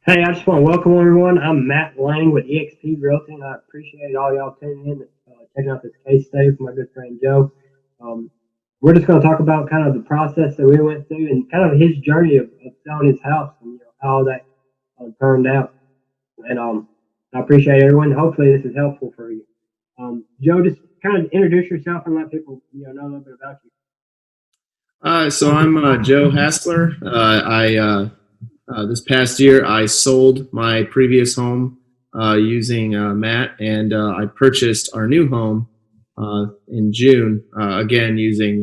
Hey, I just want to welcome everyone. I'm Matt Lange with EXP Realty, and I appreciate all y'all tuning in, checking out this case study from my good friend Joe. Um, we're just going to talk about kind of the process that we went through and kind of his journey of selling his house and how that turned out. And I appreciate everyone. Hopefully, this is helpful for you. Joe, just kind of introduce yourself and let people know a little bit about you. So I'm Joe Hassler. This past year I sold my previous home using Matt, and I purchased our new home in June again using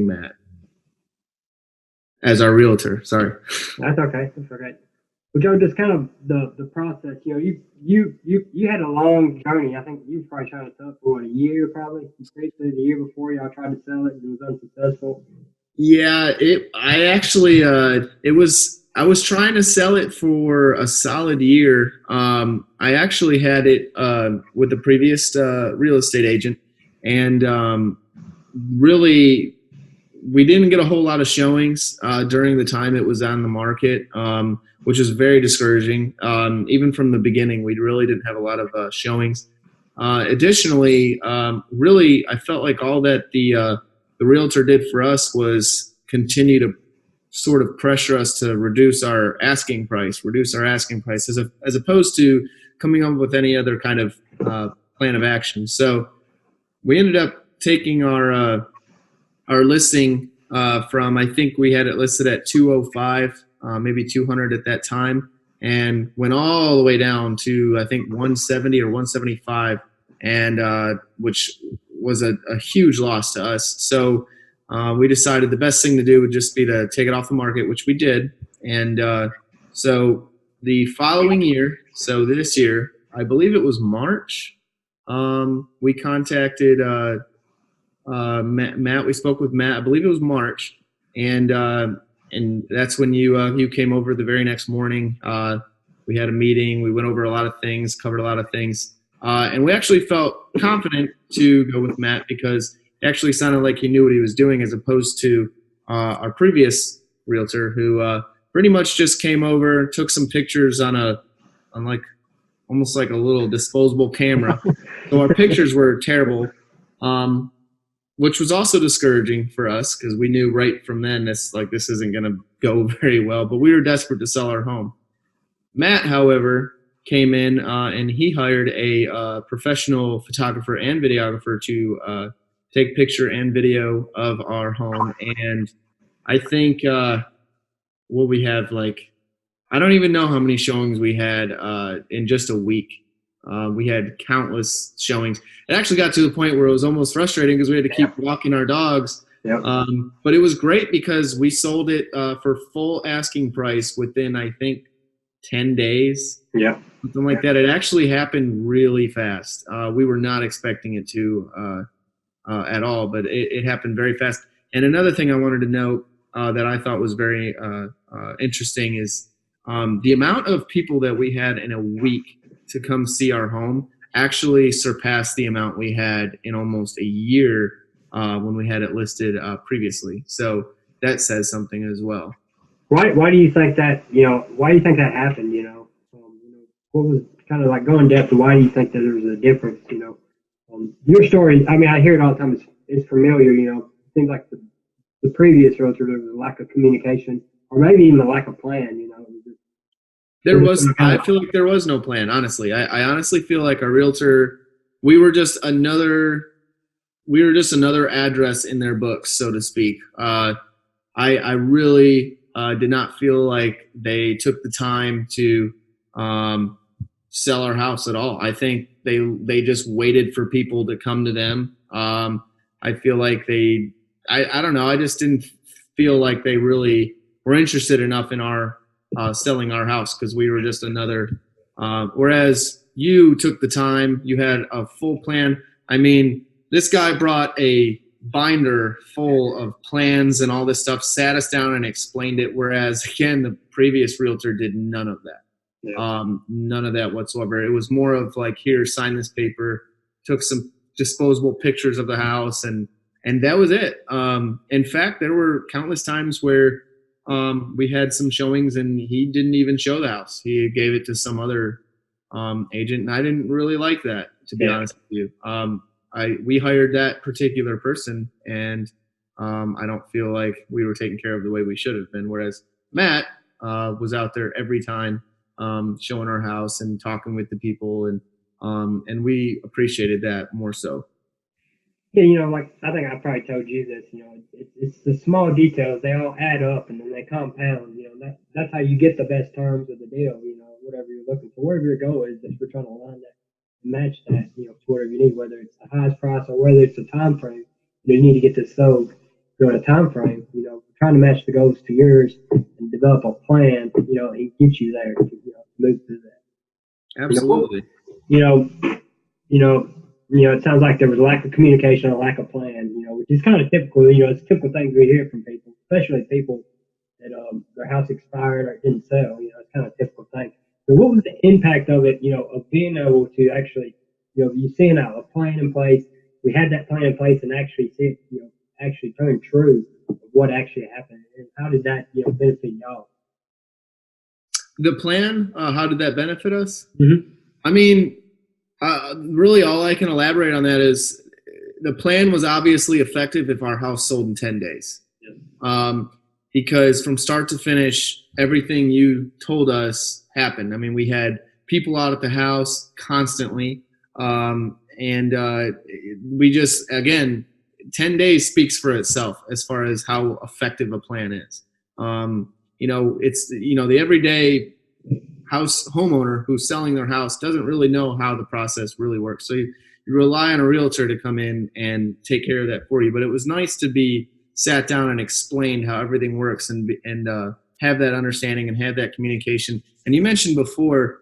Matt as our realtor. Sorry. That's okay. That's okay. Well, Joe, just kind of the process. You had a long journey. I think you was probably trying to sell it for what, a year, probably. Basically, the year before y'all tried to sell it and it was unsuccessful. Yeah, it. I actually it was. I was trying to sell it for a solid year. I actually had it with the previous real estate agent, and really we didn't get a whole lot of showings during the time it was on the market, which was very discouraging. Even from the beginning, we really didn't have a lot of showings. Additionally, really, I felt like all that the realtor did for us was continue to sort of pressure us to reduce our asking price, as opposed to coming up with any other kind of plan of action. So we ended up taking our listing from, I think we had it listed at 205, maybe 200 at that time, and went all the way down to I think 170 or 175, and which was a huge loss to us. So we decided the best thing to do would just be to take it off the market, which we did. And so the following year, so this year, I believe it was March, we contacted Matt. We spoke with Matt. I believe it was March, and that's when you came over the very next morning. We had a meeting. We went over a lot of things, covered a lot of things, and we actually felt confident to go with Matt because it actually sounded like he knew what he was doing, as opposed to our previous realtor, who pretty much just came over, took some pictures on like almost like a little disposable camera. So our pictures were terrible. Um, which was also discouraging for us because we knew right from then this isn't going to go very well. But we were desperate to sell our home. Matt, however, came in and he hired a professional photographer and videographer to take picture and video of our home. And I think what we have, like, I don't even know how many showings we had in just a week. We had countless showings. It actually got to the point where it was almost frustrating because we had to keep walking our dogs. Yep. But it was great because we sold it for full asking price within, I think, 10 days. Yeah. Something like that. It actually happened really fast. We were not expecting it to at all, but it happened very fast. And another thing I wanted to note that I thought was very interesting is the amount of people that we had in a week to come see our home actually surpassed the amount we had in almost a year when we had it listed previously. So that says something as well. Why do you think that? Why do you think that happened? What was kind of like going depth, and why do you think that there was a difference? Your story. I mean, I hear it all the time. It's familiar. It seems like the previous realtor, there was a lack of communication, or maybe even a lack of plan. I feel like there was no plan, honestly. I honestly feel like our realtor, we were just another address in their books, so to speak. I really did not feel like they took the time to sell our house at all. I think they just waited for people to come to them. I feel like I don't know. I just didn't feel like they really were interested enough in our selling our house because we were just another. Whereas you took the time, you had a full plan. I mean, this guy brought a binder full of plans and all this stuff, sat us down and explained it. Whereas again, the previous realtor did none of that. Yeah. None of that whatsoever. It was more of like, here, sign this paper, took some disposable pictures of the house, and that was it. In fact, there were countless times where we had some showings, and he didn't even show the house. He gave it to some other agent, and I didn't really like that, to be honest with you. We hired that particular person, and I don't feel like we were taken care of the way we should have been. Whereas Matt was out there every time, showing our house and talking with the people, and we appreciated that more so. Yeah, like I think I probably told you this. It's the small details. They all add up, and then they compound. That's how you get the best terms of the deal. Whatever you're looking for, whatever your goal is, that we're trying to align that, match that. To whatever you need, whether it's the highest price or whether it's the time frame. You need to get this sold during a time frame. Trying to match the goals to yours and develop a plan. And get you there to move through that. Absolutely. It sounds like there was a lack of communication, a lack of plan, which is kind of typical. It's typical things we hear from people, especially people that their house expired or didn't sell. It's kind of a typical thing. So what was the impact of it, of being able to actually, you seeing a plan in place, we had that plan in place and actually see it, actually turn true of what actually happened, and how did that, benefit y'all? The plan, how did that benefit us? Mm-hmm. I mean, really all I can elaborate on that is the plan was obviously effective if our house sold in 10 days. Yeah. Because from start to finish, everything you told us happened. I mean, we had people out at the house constantly. And we just, again, 10 days speaks for itself as far as how effective a plan is. It's, the everyday homeowner who's selling their house doesn't really know how the process really works. So you rely on a realtor to come in and take care of that for you. But it was nice to be sat down and explained how everything works, and have that understanding and have that communication. And you mentioned before,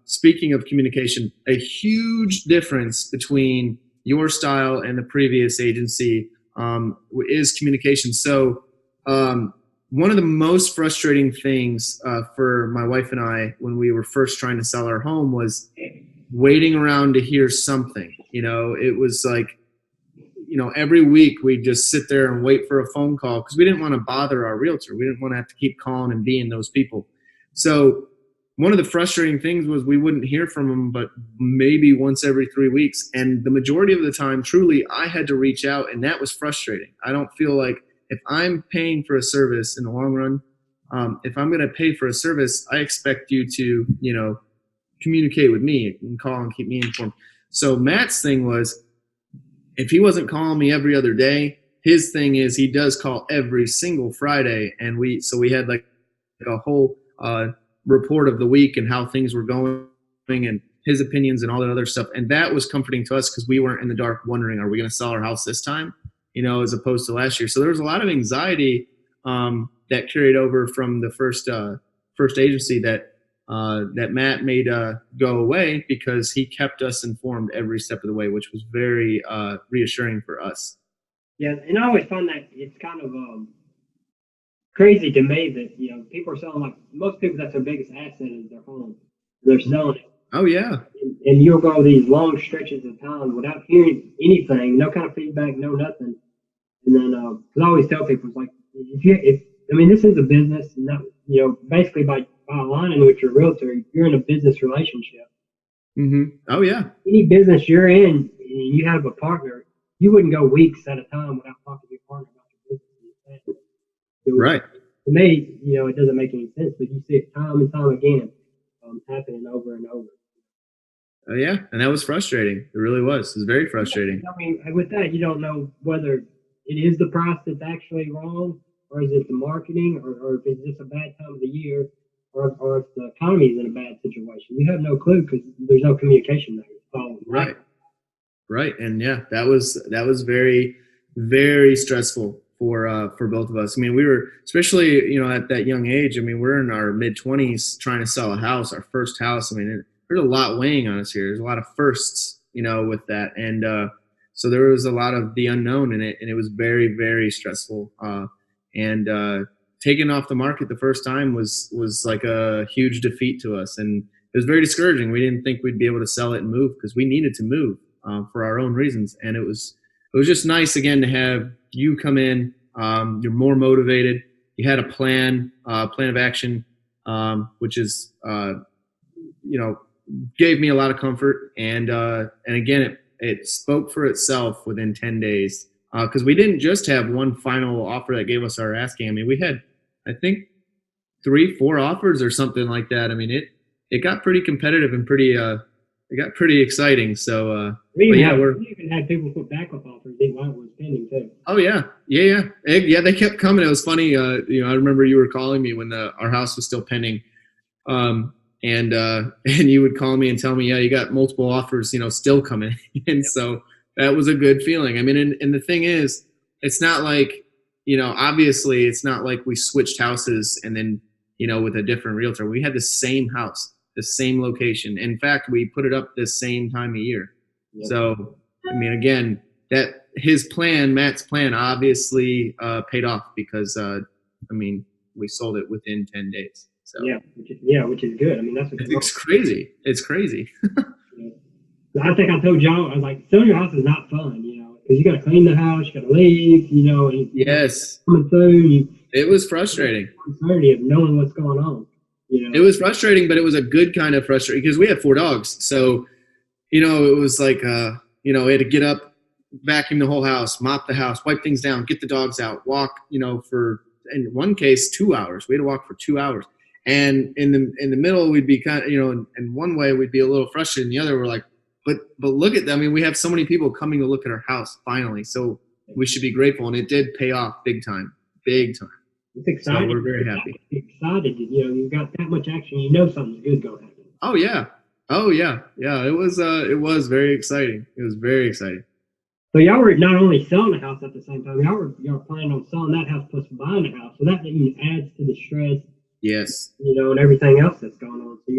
speaking of communication, a huge difference between your style and the previous agency is communication. So one of the most frustrating things for my wife and I when we were first trying to sell our home was waiting around to hear something. It was like, every week we'd just sit there and wait for a phone call because we didn't want to bother our realtor. We didn't want to have to keep calling and being those people. So one of the frustrating things was we wouldn't hear from them, but maybe once every 3 weeks. And the majority of the time, truly, I had to reach out, and that was frustrating. I don't feel like, if I'm paying for a service in the long run, if I'm going to pay for a service, I expect you to, communicate with me and call and keep me informed. So Matt's thing was, if he wasn't calling me every other day, his thing is he does call every single Friday. And we had like a whole report of the week and how things were going and his opinions and all that other stuff. And that was comforting to us because we weren't in the dark wondering, are we going to sell our house this time? As opposed to last year. So there was a lot of anxiety that carried over from the first agency that Matt made go away, because he kept us informed every step of the way, which was very reassuring for us. Yeah, and I always find that it's kind of crazy to me that people are selling, like, most people, that's their biggest asset is their home. They're selling it. Oh yeah. And you'll go these long stretches of time without hearing anything, no kind of feedback, no nothing. And then, because I always tell people, it's like, this is a business, and that, basically by aligning with your realtor, you're in a business relationship. Mm-hmm. Oh yeah. Any business you're in, and you have a partner, you wouldn't go weeks at a time without talking to your partner about your business. Right. To me, it doesn't make any sense, but you see it time and time again, happening over and over. Oh yeah, and that was frustrating. It really was. It was very frustrating. With that, you don't know whether it is the price that's actually wrong, or is it the marketing, or if it's just a bad time of the year, or if the economy is in a bad situation. You have no clue because there's no communication there. Right. Right. And yeah, that was very, very stressful for both of us. I mean, we were, especially, at that young age, we're in our mid-20s trying to sell a house, our first house. There's a lot weighing on us here. There's a lot of firsts, with that. And so there was a lot of the unknown in it, and it was very, very stressful. And taking off the market the first time was like a huge defeat to us. And it was very discouraging. We didn't think we'd be able to sell it and move, because we needed to move for our own reasons. And it was just nice again to have you come in. You're more motivated. you had a plan of action, which is gave me a lot of comfort, and again it spoke for itself within 10 days, because we didn't just have one final offer that gave us our asking. I mean, we had, I think, 3-4 offers or something like that. I mean, it got pretty competitive and it got pretty exciting. So We even had people put backup offers in while it was pending too. Oh yeah. They kept coming. It was funny. I remember you were calling me when our house was still pending, and you would call me and tell me, yeah, you got multiple offers, still coming, and so that was a good feeling. I mean, and the thing is, it's not like, obviously, it's not like we switched houses and then, with a different realtor. We had the same house, the same location. In fact, we put it up the same time of year. Yep. So, I mean, again, that Matt's plan obviously paid off, because, we sold it within 10 days. So which is good. I mean, it's crazy. It's crazy. I think I told y'all, I was like, selling your house is not fun, because you got to clean the house, you got to leave, and yes, coming through. It was frustrating. Uncertainty of knowing what's going on. It was frustrating, but it was a good kind of frustrating, because we had 4 dogs. So, it was like, we had to get up, vacuum the whole house, mop the house, wipe things down, get the dogs out, walk, for, in one case, 2 hours. We had to walk for 2 hours. And in the middle, we'd be kind of, in one way, we'd be a little frustrated. In the other, we're like, but look at them. I mean, we have so many people coming to look at our house finally. So we should be grateful. And it did pay off big time. Big time. It's exciting. So we're very happy. Excited. You've got that much action. Something's good going to happen. Oh yeah. Yeah. It was very exciting. It was very exciting. So y'all were not only selling the house at the same time, y'all were planning on selling that house plus buying the house. So that adds to the stress. Yes. And everything else that's going on. So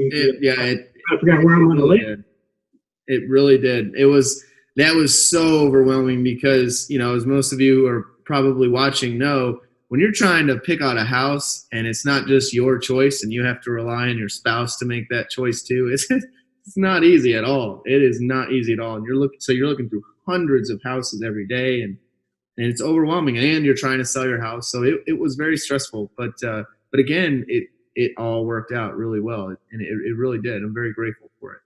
I forgot where I'm going to live. It really did. That was so overwhelming, because, as most of you are probably watching know, when you're trying to pick out a house and it's not just your choice and you have to rely on your spouse to make that choice too, it's not easy at all. It is not easy at all. And you're looking through hundreds of houses every day, and it's overwhelming, and you're trying to sell your house. So it was very stressful, but again, it all worked out really well, and it really did. I'm very grateful for it.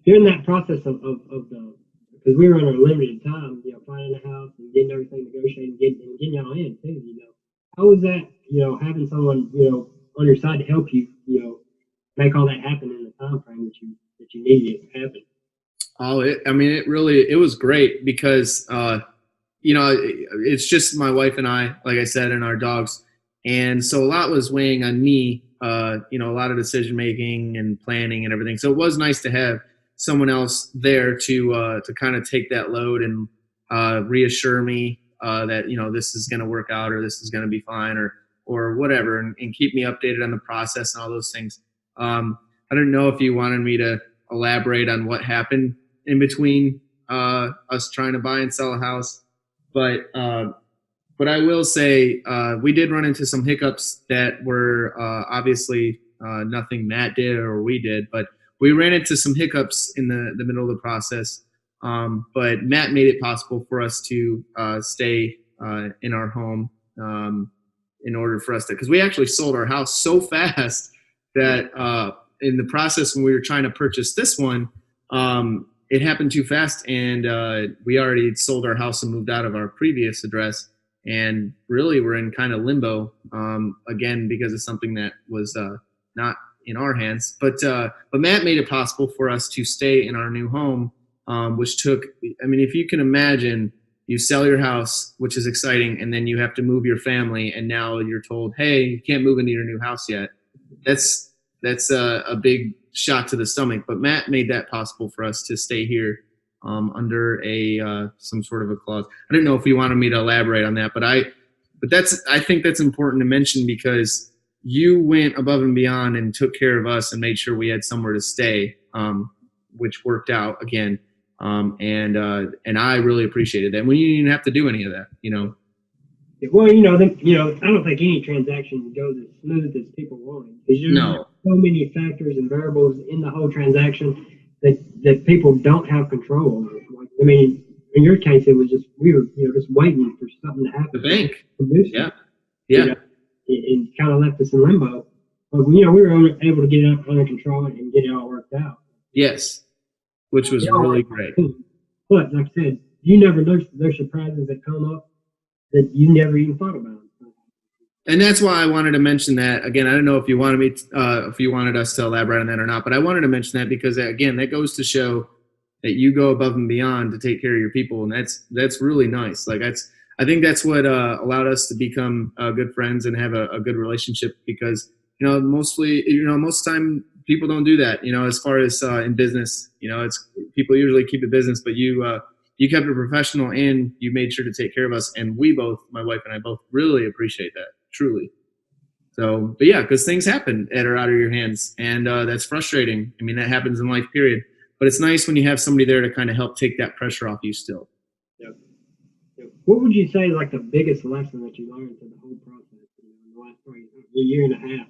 During that process of the, because we were on a limited time, finding a house and getting everything negotiated, and getting y'all in too, how was that, having someone, on your side to help you, make all that happen in the time frame that you needed it to happen? Oh, it was great, because, it's just my wife and I, like I said, and our dogs. And so a lot was weighing on me, a lot of decision making and planning and everything. So it was nice to have someone else there to kind of take that load and reassure me that, this is going to work out, or this is going to be fine, or whatever, and keep me updated on the process and all those things. I don't know if you wanted me to elaborate on what happened in between us trying to buy and sell a house, but I will say we did run into some hiccups that were obviously nothing Matt did or we did, but we ran into some hiccups in the middle of the process. But Matt made it possible for us to stay in our home in order for us to, because we actually sold our house so fast that in the process when we were trying to purchase this one, it happened too fast, and we already sold our house and moved out of our previous address. And really, we're in kind of limbo again, because of something that was not in our hands. But Matt made it possible for us to stay in our new home, which took, if you can imagine, you sell your house, which is exciting, and then you have to move your family, and now you're told, hey, you can't move into your new house yet. That's a big shot to the stomach. But Matt made that possible for us to stay here under some sort of a clause. I didn't know if you wanted me to elaborate on that, but I think that's important to mention, because you went above and beyond and took care of us and made sure we had somewhere to stay, which worked out again. And I really appreciated that. We didn't even have to do any of that, Well, I don't think any transaction goes as smooth as people want. Because no. So many factors and variables in the whole transaction that people don't have control over. in your case, it was just we were just waiting for something to happen. The bank. Yeah. Yeah. It kind of left us in limbo. But we were able to get it under control and get it all worked out. Yes, which was really great. But like I said, you never know. There's surprises that come up that you never even thought about. And that's why I wanted to mention that again. I don't know if you wanted me, if you wanted us to elaborate on that or not, but I wanted to mention that because again, that goes to show that you go above and beyond to take care of your people, and that's really nice. Like I think that's what allowed us to become good friends and have a good relationship because mostly most time people don't do that. As far as in business, it's people usually keep it business, but you kept it professional and you made sure to take care of us, and we both, my wife and I both, really appreciate that. Truly. So, but yeah, because things happen that are out of your hands, and that's frustrating. I mean, that happens in life, period. But it's nice when you have somebody there to kind of help take that pressure off you still. Yep. What would you say, like, the biggest lesson that you learned through the whole process? In the last year and a half,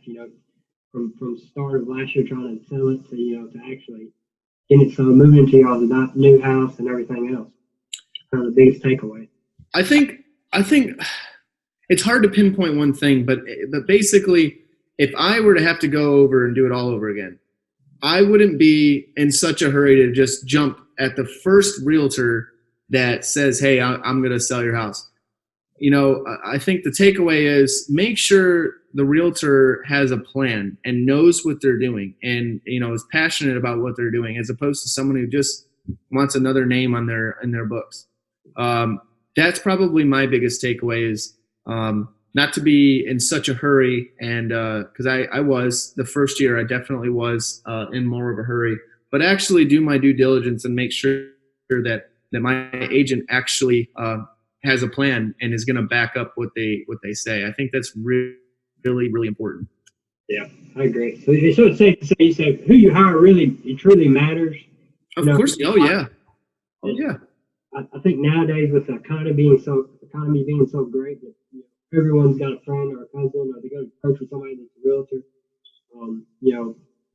from start of last year trying to sell it to actually getting it sold, moving into y'all's new house and everything else. Kind of the biggest takeaway. I think it's hard to pinpoint one thing, but basically, if I were to have to go over and do it all over again, I wouldn't be in such a hurry to just jump at the first realtor that says, "Hey, I'm going to sell your house." I think the takeaway is make sure the realtor has a plan and knows what they're doing and, is passionate about what they're doing as opposed to someone who just wants another name in their books. That's probably my biggest takeaway is not to be in such a hurry. And because I was the first year, I definitely was in more of a hurry, but actually do my due diligence and make sure that my agent actually has a plan and is going to back up what they say. I think that's really, really important. Yeah, I agree. So it's safe to say, you say who you hire it truly matters. Of course. Oh yeah. Oh yeah. I think nowadays with the economy being so great that everyone's got a friend or a cousin or they go to coach with somebody that's a realtor.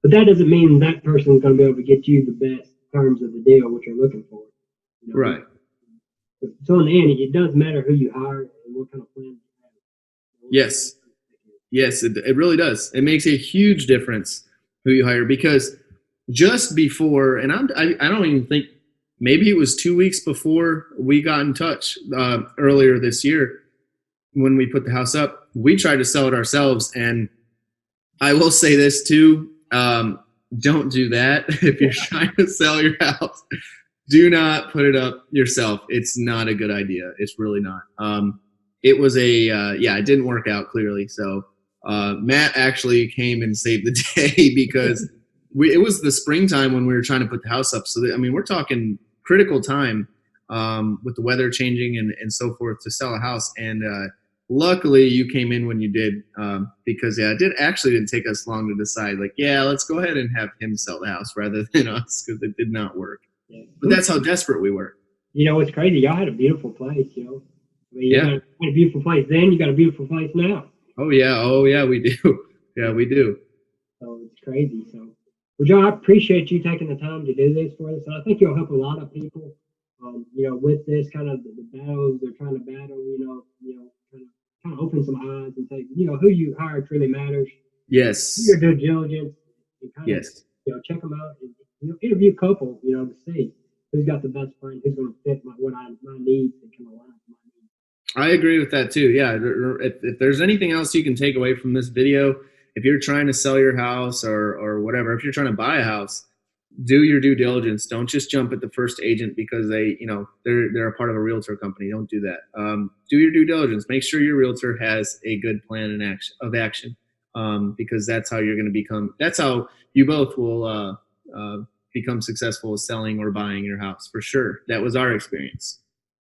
But that doesn't mean that person's going to be able to get you the best terms of the deal, which you're looking for. Right. So in the end, it does matter who you hire and what kind of plan you have. Yes, it really does. It makes a huge difference who you hire because just before, and I don't even think, maybe it was 2 weeks before we got in touch earlier this year when we put the house up, we tried to sell it ourselves. And I will say this too, don't do that. If you're trying to sell your house, do not put it up yourself. It's not a good idea. It's really not. It was it didn't work out clearly. So Matt actually came and saved the day because it was the springtime when we were trying to put the house up. So we're talking critical time with the weather changing and so forth to sell a house. And luckily you came in when you did because it didn't take us long to decide let's go ahead and have him sell the house rather than us because it did not work. Yeah. But that's how desperate we were. It's crazy. Y'all had a beautiful place, You got a beautiful place then, you got a beautiful place now. Oh yeah, we do. Yeah, we do. So it's crazy. So, well, John, I appreciate you taking the time to do this for us. And I think you'll help a lot of people, with this kind of the battles they're trying to battle, kind of open some eyes and say, who you hire truly matters. Yes. Do your due diligence and kind of, check them out and interview a couple, to see who's got the best friend, who's going to fit my needs and can align with my needs. I agree with that too. Yeah. If there's anything else you can take away from this video, if you're trying to sell your house or whatever, if you're trying to buy a house, do your due diligence. Don't just jump at the first agent because they're a part of a realtor company. Don't do that. Do your due diligence. Make sure your realtor has a good plan of action because that's how you're going to become. That's how you both will become successful with selling or buying your house for sure. That was our experience.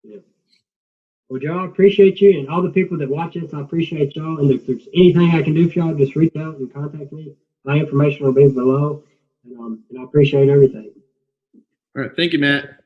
Yeah. Well, Joe, I appreciate you and all the people that watch us. I appreciate y'all. And if there's anything I can do for y'all, just reach out and contact me. My information will be below. And I appreciate everything. All right. Thank you, Matt.